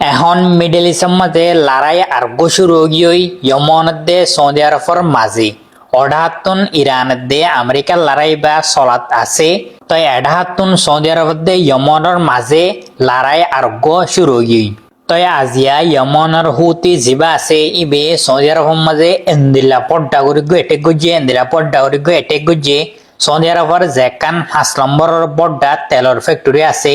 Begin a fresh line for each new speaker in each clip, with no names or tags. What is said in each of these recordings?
এখন মিডল ইস্টের মাঝে লড়াই আরম্ভ শুরু হয়ে ইয়মনদে সৌদি আরবের মাঝে অঢাহাতুন ইরানদে আমেরিকার লড়াই বা চলাত আছে তো এঢাহাতুন সৌদি আরবদে ইয়মনের মাঝে লড়াই আরম্ভ শুরু হয়ে তো আজিয়া ইয়মনের হুতি জিবা আছে ইবে সৌদি আরবের মাঝে এন্দিলা পড্ডা করে গো এটেক গুজে এন্দিলা পড্ডা করে গো এটেক গুজে সৌদি আরবের যেকান 5 নম্বরের বড্ডা তেলর ফ্যাক্টরি আছে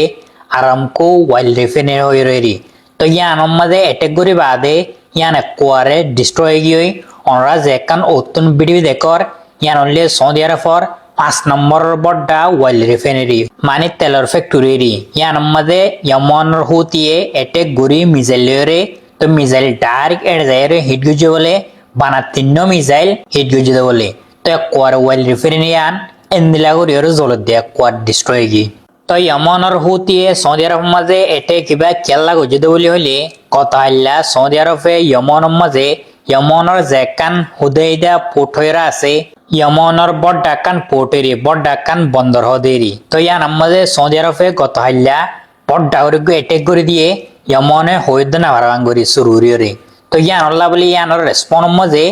আরামকো ওয়াইল রিফাইনারি হয়ে রয়েছে তো ইয়ানোর মাঝে এটেক করে বাদে ইয়ান একবারে ডিস্ট্রয় গিয়ে ওনারা যেকান অতুন ভিডিও দেখর ইয়ান হলে সৌদি আরবের 5 নম্বরের বড্ডা ওয়াইল রিফাইনারি মানে তেলর ফ্যাক্টরি ইয়ানোর মাঝে ইয়মনের হুতিয়ে এটেক গুড়ি মিসাইল লয়ে তো মিসাইল ডাইরেক্ট এড় যায় হিট গুজে বলে বানা 3 মিসাইল হিট গুজে বলে তো একবারে ওয়াইল রিফাইনারি আন এন্দিলা করে জলত দিয়ে একবার ডিস্ট্রয় গিয়ে তো ইয়মনের হুতিয়ে সৌদি আরবের মাঝে এটে কিবা খেলা গুজে বলি হলে কথা হল্লা সৌদি আরবে ইয়মনের মাঝে ইয়মনের যেকান হুদাইদা পোর্টরা আছে ইয়মনের বড়ডাকান পোর্টেরি বড়ডাকান বন্দর হদেরি তো ইয়ান মাঝে সৌদি আরবে কথা হল্লা বড়ডাগরিকে এটেক করে দিয়ে ইয়মনে হইদ না ভারাঙ্গরি সুরুরিয়রে তো ইয়ান আল্লাহ বলি ইয়ানোর রেসপন্স মাঝে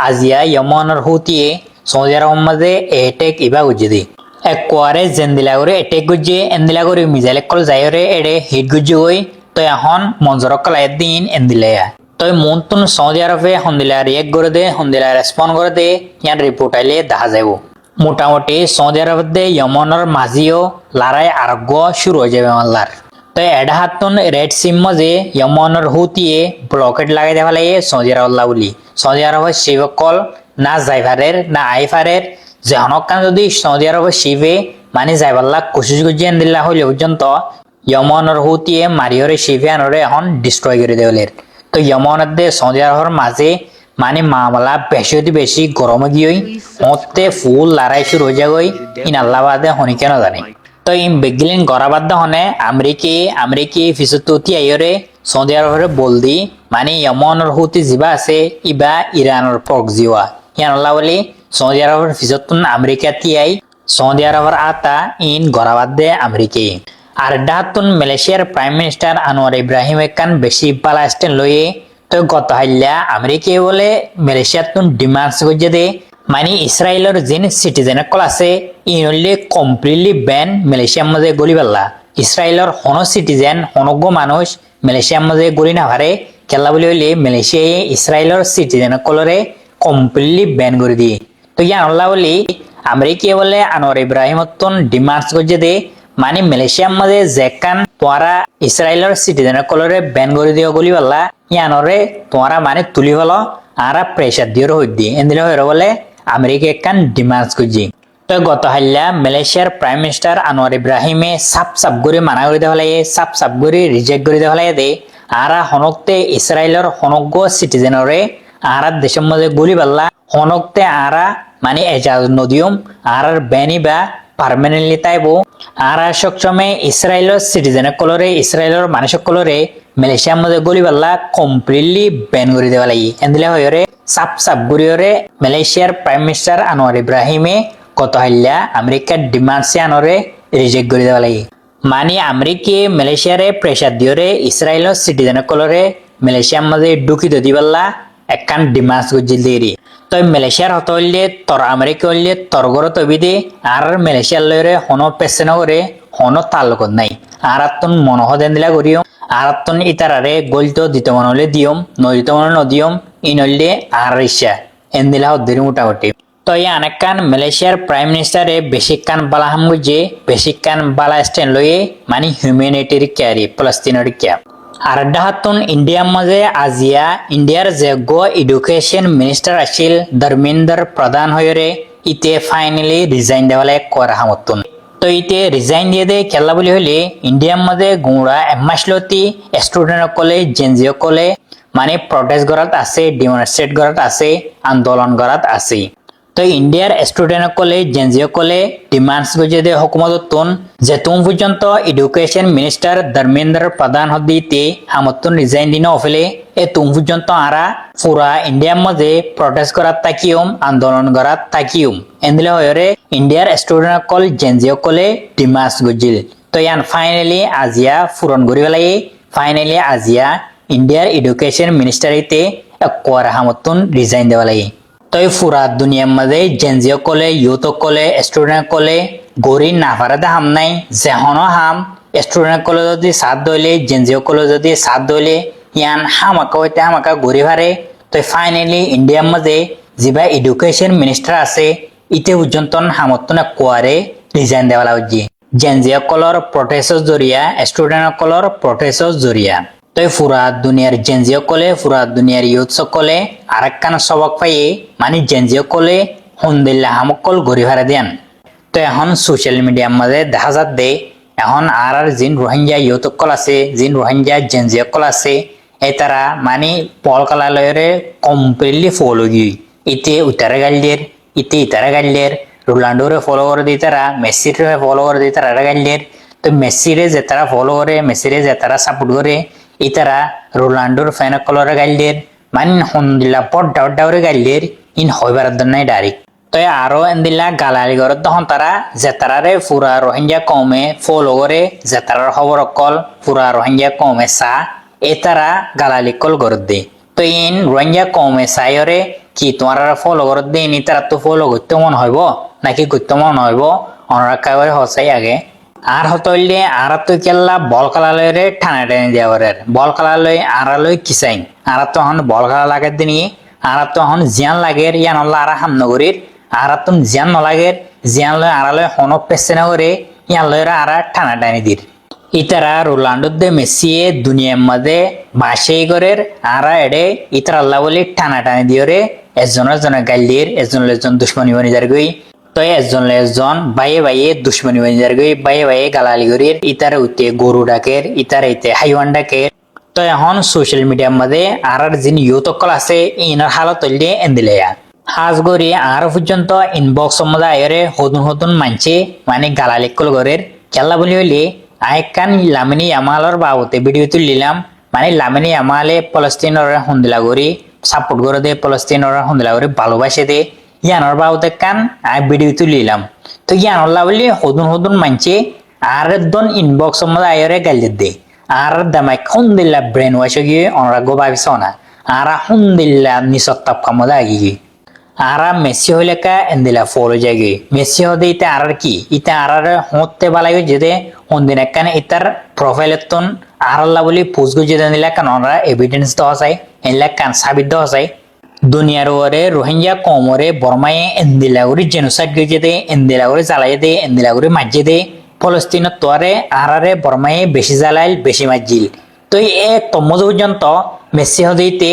আজিয়া ইয়মনের হুতিয়ে সৌদি আরবের মাঝে এটেক ইবা গুজে দি একবারে জেন্দিলা করে এটেক গুজে এন্দিলা করে মিজাইল কল যায়রে এড়ে হিট গুজে গই তো এখন মঞ্জরক কলাই দিন এন্দিলায়া তো মনতুন সৌদি আরবে হন্দিলা রিয়েক্ট করে দে হন্দিলা রেসপন্স করে দে ইয়ান রিপোর্ট আইলে দেখা যাব মোটামুটি সৌদি আরবদে ইয়মনের মাঝিও লড়াই আরম্ভ শুরু হয়ে যাবে মাল্লার তো এডাহাতুন রেড সিম মাঝে ইয়মনের হুতিয়ে ব্লকেট লাগাই দেওয়া লাগে সৌদি আরব বলি সৌদি আরবের শিবকল না যাইভারের না আইফারের যে হনকান যদি সৌদি আরবের শিবে মানে যাইবাল্লা কোশিশ গুজিয়ে দিল্লা হইলে পর্যন্ত ইয়মনের হুতিয়ে মারিয়রে শিবে আনরে এখন ডিস্ট্রয় করে দেওয়ালের তো ইয়মনের সৌদি আরবের মাঝে মানে মামলা বেশি বেশি গরমে গিয়ে মতে ফুল লড়াই শুরু হয়ে যাগই ইন আল্লাহ বাদে হনি কেন জানে তো ইন বেগিলিন গড়াবাদ হনে আমেরিকি ফিসুতি আইরে সৌদি আরবের বল দি মানে ইয়মনের হুতি জিবা আছে ইবা ইরানের পক জিওয়া ইয়ান আল্লাহ বলি সৌদি আরবের ফিজতুন আমেরিকা তিয়াই সৌদি আরবের আতা ইন গড়াবাদ দে আমেরিকি আর ডাহাতুন মালয়েশিয়ার প্রাইম মিনিস্টার আনোয়ার ইব্রাহিম একান বেশি পালাস্টেন লয়ে তো গত হাইলা আমেরিকায় বলে মালয়েশিয়াতুন ডিমান্ডস গজে দে মানে ইসরায়েলের জিন সিটিজেন কল আছে ইনলে কমপ্লিটলি ব্যান মালয়েশিয়ার মাঝে গলি পাল্লা ইসরায়েলের হন সিটিজেন হনজ্ঞ মানুষ মালয়েশিয়ার মাঝে গলি না পারে খেলা বলি হইলে মালয়েশিয়ায় ইসরায়েলের সিটিজেন কলরে কমপ্লিটলি ব্যান করে দিয়ে তো ইয়ান আল্লাহ বলি আমেরিকায় বলে আনোয়ার ইব্রাহিম ডিমান্ডস গজে দে মানে মালয়েশিয়ার মাঝে যেকান তোরা ইসরায়েলের সিটিজেন কলরে ব্যান করে দিও গলি পাল্লা ইয়ানরে তোরা মানে তুলি হলো আর প্রেসার দিয়ে হই দিয়ে এদিন হয়ে বলে আমেরিকা একান ডিমান্ডস গজি তো গত হাইলা মালয়েশিয়ার প্রাইম মিনিস্টার আনোয়ার ইব্রাহিমে সাপ করে মানা করে দেওয়া লাগে সাপ করে রিজেক্ট করে দেওয়া লাগে দে আর হনকতে ইসরায়েলের হনজ্ঞ সিটিজেনরে আর দেশের মাঝে গুলি পাল্লা হনকতে আর মানে এজাজ নদিয়ম আর ব্যানি বা পার্মানেন্টলি তাইবো আর সবসময় ইসরায়েলের সিটিজেন কলরে ইসরায়েলের মানুষ কলরে মালয়েশিয়ার মধ্যে গলি পাল্লা কমপ্লিটলি ব্যান করে দেওয়া লাগি এদিলে হয়ে সাপ গুড়িয়রে মালয়েশিয়ার প্রাইম মিনিস্টার আনোয়ার ইব্রাহিমে কত হাইলা আমেরিকার ডিমান্ডসে আনরে রিজেক্ট করে দেওয়া লাগি মানে আমেরিকা মালয়েশিয়ারে প্রেসার দিয়রে ইসরায়েলের সিটিজেন কলরে মালয়েশিয়ার মধ্যে ঢুকিত দিবাল্লা একখান ডিমান্ডস গজিল দেরি তো মালয়েশিয়ার হত হইলে তোর আমেরিকা হইলে তোর ঘর তবি দে আর মালয়েশিয়ার লয়রে হনো পেছে করে হনো তালুকত নাই আর তুন মনহ দেন দিলা করিও আর তুন ইতারারে গলতো দিতে মন হলে দিয়ম নদিত মন নদিয়ম ইনলে আর রিসা এন দিলা হদ্দির মোটামুটি তো এই অনেকখান মালয়েশিয়ার প্রাইম মিনিস্টারে বেশিকান বালাহাম গুজে বেশিকান বালা স্ট্যান্ড লয়ে মানে হিউম্যানিটারি কেয়ারি ফলস্তিনের কেয়ার আর ডাহাতুন ইন্ডিয়ার মাঝে আজিয়া ইন্ডিয়ার যোগ্য এডুকেশন মিনিস্টার আছিল ধর্মেন্দ্র প্রধান হয়ে ইতে ফাইনালি রিজাইন দেওয়ালে করা হামতুন তো ইতে রিজাইন দিয়ে দে খেলা বলি হলে ইন্ডিয়ার মাঝে গুঁড়া এমাসলতি স্টুডেন্ট কলে জেনজিও কলে মানে প্রটেস্ট করাত আছে ডেমনস্ট্রেট করাত আছে আন্দোলন করাত আছে তো ইন্ডিয়ার স্টুডেন্ট কলে জেনজিও কলে ডিমান্ডস গজে দে হুকুমতন যে তুম পর্যন্ত এডুকেশন মিনিস্টার ধর্মেন্দ্র প্রধান হদিতে হামতুন রিজাইন দিন অফেলে এ তুম পর্যন্ত আরা পুরা ইন্ডিয়ার মাঝে প্রটেস্ট করাত তাকিয়ম আন্দোলন করাত তাকিয়ম এন্দিলে হয়ে ইন্ডিয়ার স্টুডেন্ট কল জেনজিও কলে ডিমান্ডস গজিল তো ইয়ান ফাইনালি আজিয়া পূরণ করি পেলাই ফাইনালি আজিয়া ইন্ডিয়ার এডুকেশন মিনিস্টারিতে কোয়ার হামতুন রিজাইন দেওয়া লাগে তই ফুরা দুনিয়ার মধ্যে জেনজিও কলে ইউথ কলে স্টুডেন্ট কলে গড়ি নাফারাতে হাম নাই যেহনো হাম স্টুডেন্ট কলে যদি সাথ দইলে জেনজিও কলে যদি সাথ দইলে ইয়ান হামাকা হইতে হামাকা গড়ি ভারে তই ফাইনালি ইন্ডিয়ার মধ্যে যিবা এডুকেশন মিনিস্টার আছে ইতে পর্যন্ত হামতুন কোয়ারে রিজাইন দেওয়া লাগে জেনজিও কলর প্রটেস্টর জরিয়া স্টুডেন্ট কলর প্রটেস্টর জরিয়া তই ফুরা দুনিয়ার জেনজিও কলে ফুরা দুনিয়ার ইউথ সকলে আরেকখান সবক পাইয়ে মানে জেনজিও কলে হুন্দিল্লা হামকল গড়ি ভাড়া দেন তো এখন সোশ্যাল মিডিয়ার মধ্যে দেখা যাত দে এখন আর জিন রোহিঙ্গা ইউথ কল আছে জিন রোহিঙ্গা জেনজিও কল আছে এই তারা মানে পল কালালয়রে কমপ্লিটলি ফলো গিয়ে ইতে উতারে গাইলের ইতে ইতারে গাইলের রোনাল্ডোরে ফলো করে দিই তারা মেসিরে ফলো করে দিই তারা গাইলের তো মেসিরে যে তারা ফলো করে মেসিরে যে তারা সাপোর্ট করে ইতারা রোনাল্ডোর ফ্যান কলরে গাইলের মানে হন্দিল্লা পড্ডাউরে গাইলের ইন হইবার নাই ডাইরেক্ট তো আরো এন্দিল্লা গালালি ঘর তখন তারা জেতারারে পুরা রোহিঙ্গা কমে ফলো করে জেতারার খবর কল পুরা রোহিঙ্গা কমে সা এ তারা গালালি কল ঘর দে তো ইন রোহিঙ্গা কমে সাইরে কি তোমার ফলো ঘর দে ইনি তারা তো ফলো করতে মন হইব নাকি করতে মন হইব অনরাকাবারে হসাই আগে আর হতইলে আর তো কেল্লা বল খেলালয়রে ঠানা টেনে দেওয়ার বল খেলালয় আড়ালয় কিসাইন আর তো এখন বল খেলা লাগে দিনি আর তো এখন জিয়ান লাগে ইয়ান হল্লা আর হামনগরীর আর তুম জিয়ান নলাগের জিয়ান লয় আড়ালয় হনক পেছে না করে ইয়ান লয়রা আর ঠানা টানি দির ইতারা রোনাল্ডো দে মেসিয়ে দুনিয়ার মধ্যে বাসে করের আর এডে ইতার আল্লাহ বলি ঠানা টানি দিওরে একজনের গাইলির একজন দুশ্মনী বনি যার গই তো একজন বাইয়ে বাইয়ে দুশ্মনী বনি যার গই বাইয়ে বাইয়ে গালালি করির ইতার উঠে গরু ডাকের ইতার ইতে হাইওয়ান ডাকের তো এখন সোশ্যাল মিডিয়ার মধ্যে আর যিনি ইউথ কল আছে ইনার হালত তৈলে এন্দিলেয়া হাজ গড়ি আর পর্যন্ত ইনবক্স মধ্যে আয়রে হতুন মানছে মানে গালালি কল গরের খেলা বলি হইলে আইকান লামিনী আমালর বাবতে ভিডিও তুলিলাম মানে লামিনী আমালে পলস্তিনের হন্দিলা গড়ি সাপোর্ট করে দে পলস্তিনের হন্দিলা গড়ি ভালোবাসে দে ইয়ানোর বাবতে কান আই ভিডিও তুলিলাম তো ইয়ানোর বলি হতুন মানছে আর দন ইনবক্স মধ্যে আয়রে গালি দে আর দামাই হন্দিল্লা ব্রেন ওয়াশ গিয়ে অনরাগ্য ভাবিস না আর হন্দিল্লা নিসত্তাপ কামদা আগিয়ে আর মেসি হইলে কা এন্দিলা ফলো জায়গে মেসি হদে ইতে আর কি ইতে আর হতে বালাই যেতে হন্দিন একখানে ইতার প্রোফাইলের আর আল্লাহ বলি পুজগু যেতে নিলে কান ওনারা এভিডেন্স দেওয়া যায় এনলা কান সাবিত দেওয়া যায় দুনিয়ার ওরে রোহিঙ্গা কমরে বর্মায়ে এন্দিলা করে জেনোসাইড গিয়ে যেতে এন্দিলা করে জ্বালাই দে এন্দিলা করে মাঝে দে ফলস্তিনের তোয়ারে আরারে বর্মায়ে বেশি জ্বালাইল বেশি মাজিল তো এই তম্মজ পর্যন্ত মেসি হদিতে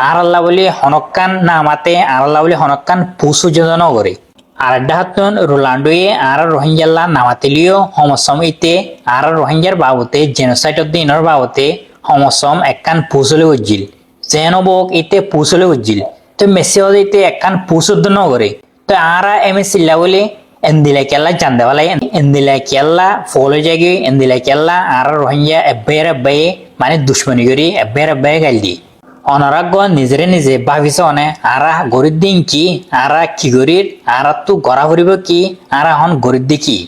আর আল্লাহ বলি হনকান না মাতে আর আল্লাহ বলি হনকান পুসু যোজন করে আর ডাহাতন রোনাল্ডোয়ে আর রোহিঙ্গাল্লা নামাতিলিও সমসম ইতে আর রোহিঙ্গার বাবতে জেনোসাইডর দিনের বাবতে সমসম একখান পুসলে উজ্জিল যেন বোক ইতে পুসলে উজ্জিল তো মেসি হদিতে একখান পুসুদ্ধ নগরে তো আর এম এস সিল্লা বলে এন্দিলা কেল্লা জানদেওয়ালা এন্দিলা কেল্লা ফলো জায়গি এন্দিলা কেল্লা আর রোহিঙ্গা এব্বাই মানে দুশ্মনী করি এব্বাই গাইল দি অনারাগ্য নিজে ভাবিস অনে আরা গরিব দিন কি আরা কি গরিব আর তো গড়া ফুরিব কি আর এখন গরিব দি কি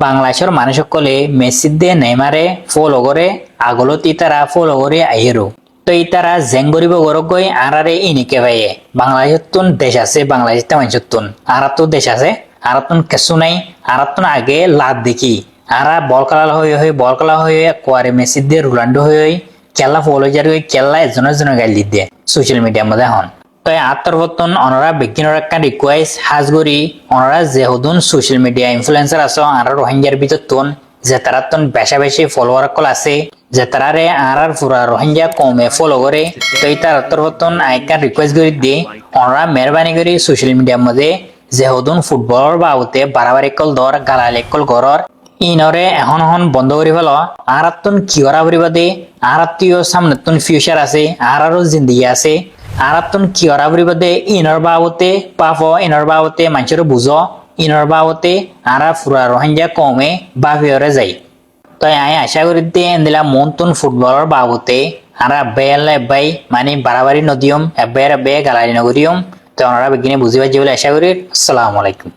বাংলাদেশের মানুষ সকলে মেসি দে নেইমারে ফলো করে আগলত ইতারা ফলো করে আইয়েরো তো ইতারা জেং গরিব গরক গই আরারে ইনিকে ভাইয়ে বাংলাদেশের তুন দেশ আছে বাংলাদেশের মানুষের তুন আর তো দেশ আছে আর তুন কেসু নাই আর তুন আগে লাভ দেখি আর বল খেলা হয়ে কোয়ারে মেসি দিয়ে রোনাল্ডো হয়ে খেলা ফলো যার খেলা এজনের গাইল দিয়ে সোশ্যাল মিডিয়ার মধ্যে হন তো আত্মবর্তন অনরা বিজ্ঞানের একটা রিকোয়েস্ট হাজগরি অনরা যে হদুন সোশ্যাল মিডিয়া ইনফ্লুয়েন্সার আছে আর রোহিঙ্গার ভিতর তুন যে তারা তুন বেশি ফলোয়ার কল আছে যে তারারে আর পুরা রোহিঙ্গা কমে ফলো করে তো তার আত্মবর্তন আইকান রিকোয়েস্ট করে দিয়ে অনরা মেহরবানি করে সোশ্যাল মিডিয়ার মধ্যে যে হদুন ফুটবলের বাবতে বাড়াবাড়ি কল দর গালালি কল গরর ইনরে এখন বন্ধ করি ফেল আর তুন কি করা ফুরিব দে আর তুইও সামনে তুন ফিউচার আছে আরো জিন্দগি আছে আর তুন কি করা ফুরিব দে ইনর বাবতে পাফ ইনর বাবতে মানুষের বুঝ ইনর বাবতে আর পুরা রোহিঙ্গা কমে বাফিয়রে যাই তো আমি আশা করি দিয়ে দিলা মন তুন ফুটবলের বাবতে আর এব্বাই মানে বাড়াবাড়ি নদিয়ম এব্বাই গালালি নগরিয়ম তো ওনারা বিজ্ঞানী বুঝিবার যে বলে আশা করি। আসসালামু আলাইকুম।